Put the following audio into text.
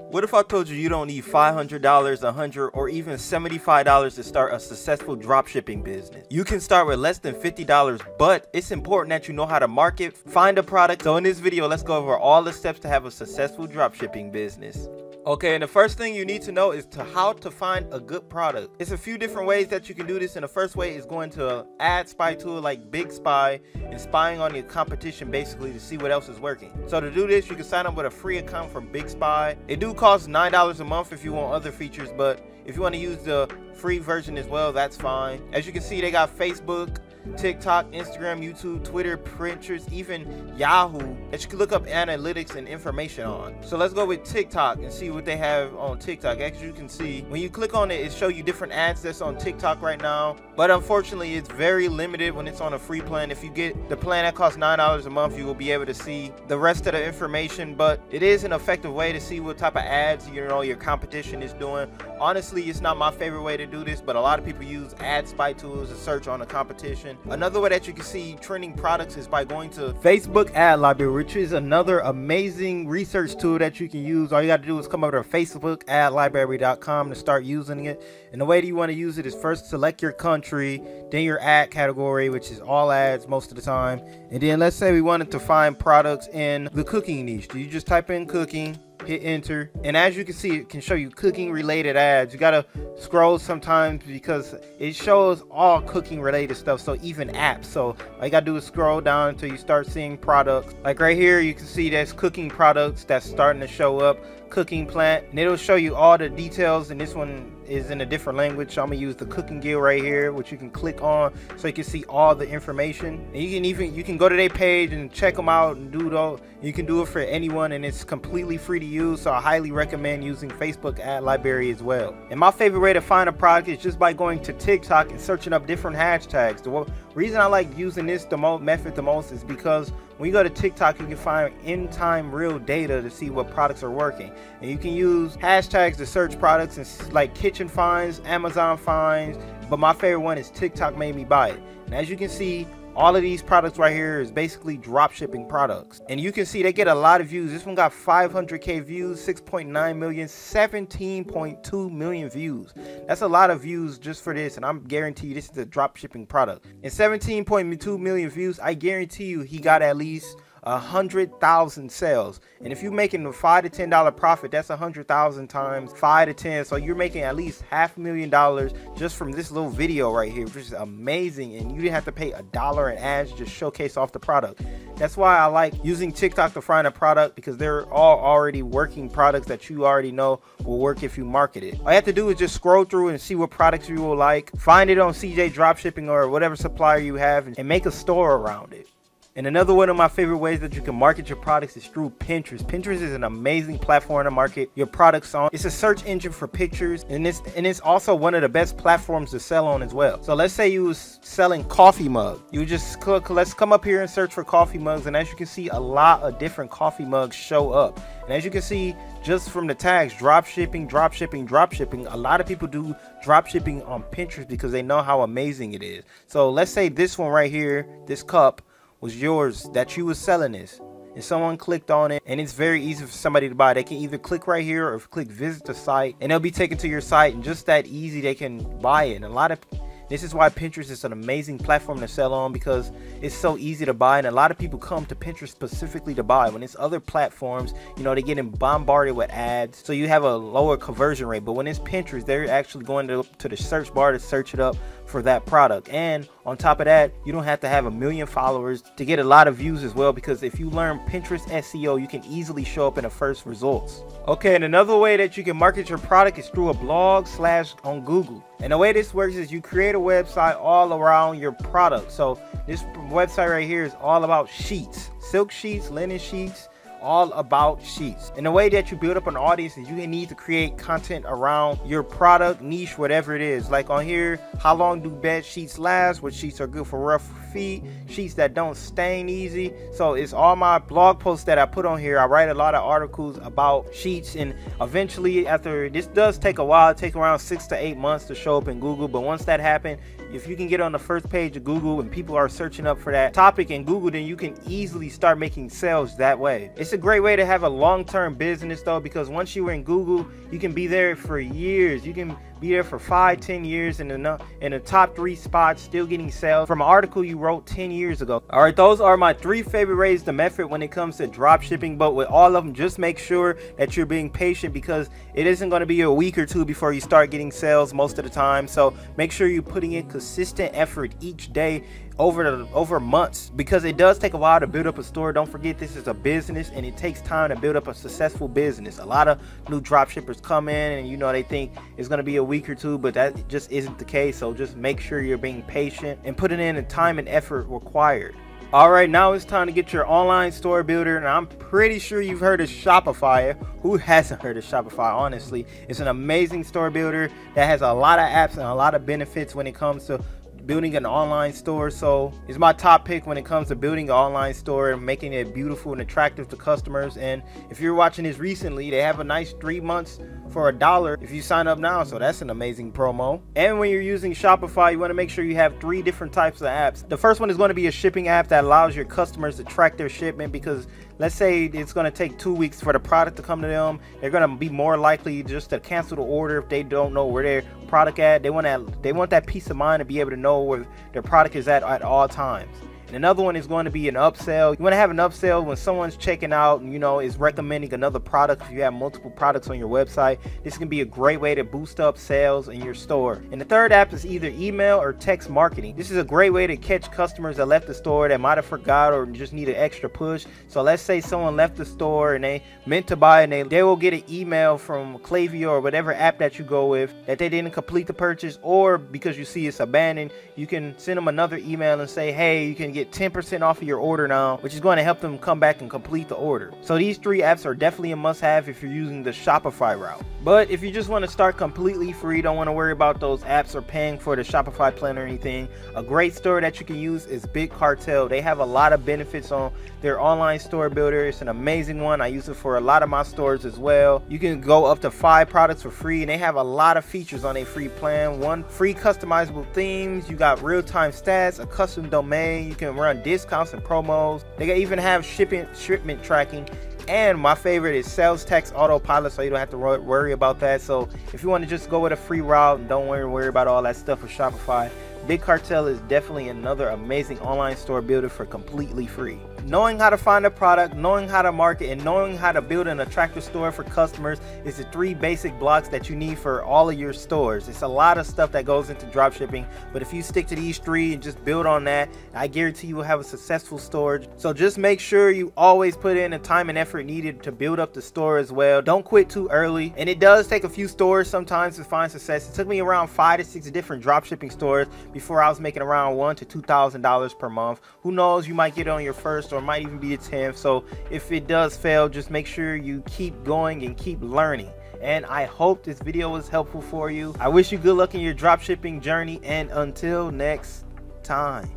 What if I told you don't need $500, $100, or even $75 to start a successful dropshipping business? You can start with less than $50, but it's important that you know how to market, find a product. So in this video, let's go over all the steps to have a successful dropshipping business. Okay, and the first thing you need to know is how to find a good product. It's a few different ways that you can do this, and the first way is going to an ad spy tool like Big Spy and spying on your competition basically to see what else is working. So to do this, you can sign up with a free account from Big Spy. It do cost $9 a month if you want other features, but if you want to use the free version as well, that's fine. As you can see, they got Facebook, TikTok, Instagram, YouTube, Twitter, Pinterest, even Yahoo that you can look up analytics and information on. So let's go with TikTok and see what they have on TikTok. As you can see, when you click on it, it shows you different ads that's on TikTok right now, but unfortunately it's very limited when it's on a free plan. If you get the plan that costs $9 a month, you will be able to see the rest of the information, but it is an effective way to see what type of ads your competition is doing. Honestly, it's not my favorite way to do this, but a lot of people use ad spy tools to search on the competition. Another way that you can see trending products is by going to Facebook ad library, which is another amazing research tool that you can use. All you got to do is come over to facebookadlibrary.com to start using it. And the way that you want to use it is first select your country, then your ad category, which is all ads most of the time. And then let's say we wanted to find products in the cooking niche. You just type in cooking, hit enter, and as you can see, it can show you cooking related ads. You gotta scroll sometimes because it shows all cooking related stuff, so even apps. So all you gotta do is scroll down until you start seeing products. Like right here, you can see there's cooking products that's starting to show up, cooking plant, and it'll show you all the details. And this one is in a different language, so I'm gonna use the cooking guild right here, which you can click on so you can see all the information. And you can go to their page and check them out and do those. You can do it for anyone, and it's completely free to use, so I highly recommend using Facebook ad library as well. And my favorite way to find a product is just by going to TikTok and searching up different hashtags. The reason I like using this method the most is because when you go to TikTok, you can find in-time real data to see what products are working. And you can use hashtags to search products and like kitchen finds, Amazon finds, but my favorite one is TikTok made me buy it. And as you can see, all of these products right here is basically drop shipping products. And you can see they get a lot of views. This one got 500K views, 6.9 million, 17.2 million views. That's a lot of views just for this, and I'm guarantee you this is a drop shipping product. And 17.2 million views, I guarantee you he got at least 100,000 sales. And if you're making a $5 to $10 profit, that's 100,000 times 5 to 10. So you're making at least $500,000 just from this little video right here, which is amazing. And you didn't have to pay $1 in ads, just showcase off the product. That's why I like using TikTok to find a product, because they're all already working products that you already know will work if you market it. All you have to do is just scroll through and see what products you will like, find it on CJ Dropshipping or whatever supplier you have, and make a store around it. And another one of my favorite ways that you can market your products is through Pinterest. Pinterest is an amazing platform to market your products on. It's a search engine for pictures, and it's also one of the best platforms to sell on as well. So let's say you was selling coffee mugs. You just click, let's come up here and search for coffee mugs, and as you can see, a lot of different coffee mugs show up. And as you can see, just from the tags, drop shipping, a lot of people do drop shipping on Pinterest because they know how amazing it is. So let's say this one right here, this cup, was yours, that you was selling this, and someone clicked on it, and it's very easy for somebody to buy. They can either click right here or click visit the site, and they'll be taken to your site, and just that easy they can buy it. And this is why Pinterest is an amazing platform to sell on, because it's so easy to buy, and a lot of people come to Pinterest specifically to buy. When it's other platforms, they're getting bombarded with ads, so you have a lower conversion rate. But when it's Pinterest, they're actually going to the search bar to search it up for that product. And on top of that, you don't have to have 1 million followers to get a lot of views as well, because if you learn Pinterest SEO, you can easily show up in the first results. Okay, and another way that you can market your product is through a blog / on Google. And the way this works is you create a website all around your product. So this website right here is all about sheets, silk sheets, linen sheets, all about sheets. And the way that you build up an audience is you need to create content around your product niche, whatever it is. Like on here, how long do bed sheets last? What sheets are good for rough feet, sheets that don't stain easy. So it's all my blog posts that I put on here. I write a lot of articles about sheets, and eventually, after this does take a while, it takes around 6 to 8 months to show up in Google, but once that happens, if you can get on the first page of Google and people are searching up for that topic in Google, then you can easily start making sales that way. It's a great way to have a long-term business though, because once you're in Google, you can be there for years. You can be there for 5-10 years in the top 3 spots, still getting sales from an article you wrote 10 years ago. All right, those are my 3 favorite ways to method when it comes to drop shipping. But with all of them, just make sure that you're being patient, because it isn't going to be a week or 2 before you start getting sales most of the time. So make sure you're putting in consistent effort each day over months, because it does take a while to build up a store. Don't forget, this is a business and it takes time to build up a successful business. A lot of new drop shippers come in and they think it's going to be a week or 2, but that just isn't the case. So just make sure you're being patient and putting in the time and effort required. All right, now it's time to get your online store builder, and I'm pretty sure you've heard of Shopify. Who hasn't heard of Shopify? Honestly, it's an amazing store builder that has a lot of apps and a lot of benefits when it comes to building an online store. So it's my top pick when it comes to building an online store and making it beautiful and attractive to customers. And if you're watching this recently, they have a nice 3 months for $1 if you sign up now, so that's an amazing promo. And when you're using Shopify, you want to make sure you have 3 different types of apps. The first one is going to be a shipping app that allows your customers to track their shipment, because let's say it's going to take 2 weeks for the product to come to them. They're going to be more likely just to cancel the order if they don't know where their product at. They want that peace of mind to be able to know where their product is at all times. And another one is going to be an upsell. You want to have an upsell when someone's checking out and is recommending another product. If you have multiple products on your website, this can be a great way to boost up sales in your store. And the third app is either email or text marketing. This is a great way to catch customers that left the store that might have forgot or just need an extra push. So let's say someone left the store and they meant to buy, and they will get an email from Klaviyo or whatever app that you go with that they didn't complete the purchase, or because you see it's abandoned, you can send them another email and say, hey, you can get 10% off of your order now, which is going to help them come back and complete the order. So these 3 apps are definitely a must-have if you're using the Shopify route. But if you just want to start completely free, don't want to worry about those apps or paying for the Shopify plan or anything, a great store that you can use is Big Cartel. They have a lot of benefits on their online store builder. It's an amazing one. I use it for a lot of my stores as well. You can go up to 5 products for free, and they have a lot of features on a free plan. 1, free customizable themes. You got real-time stats, a custom domain. You can run discounts and promos. They even have shipment tracking, and my favorite is sales tax autopilot, so you don't have to worry about that. So if you want to just go with a free route and don't worry about all that stuff with Shopify, Big Cartel is definitely another amazing online store builder for completely free. Knowing how to find a product, knowing how to market, and knowing how to build an attractive store for customers is the 3 basic blocks that you need for all of your stores. It's a lot of stuff that goes into dropshipping, but if you stick to these 3 and just build on that, I guarantee you will have a successful store. So just make sure you always put in the time and effort needed to build up the store as well. Don't quit too early. And it does take a few stores sometimes to find success. It took me around 5 to 6 different dropshipping stores before I was making around $1,000 to $2,000 per month. Who knows, you might get on your first or might even be the 10th. So if it does fail, just make sure you keep going and keep learning. And I hope this video was helpful for you. I wish you good luck in your dropshipping journey, and until next time.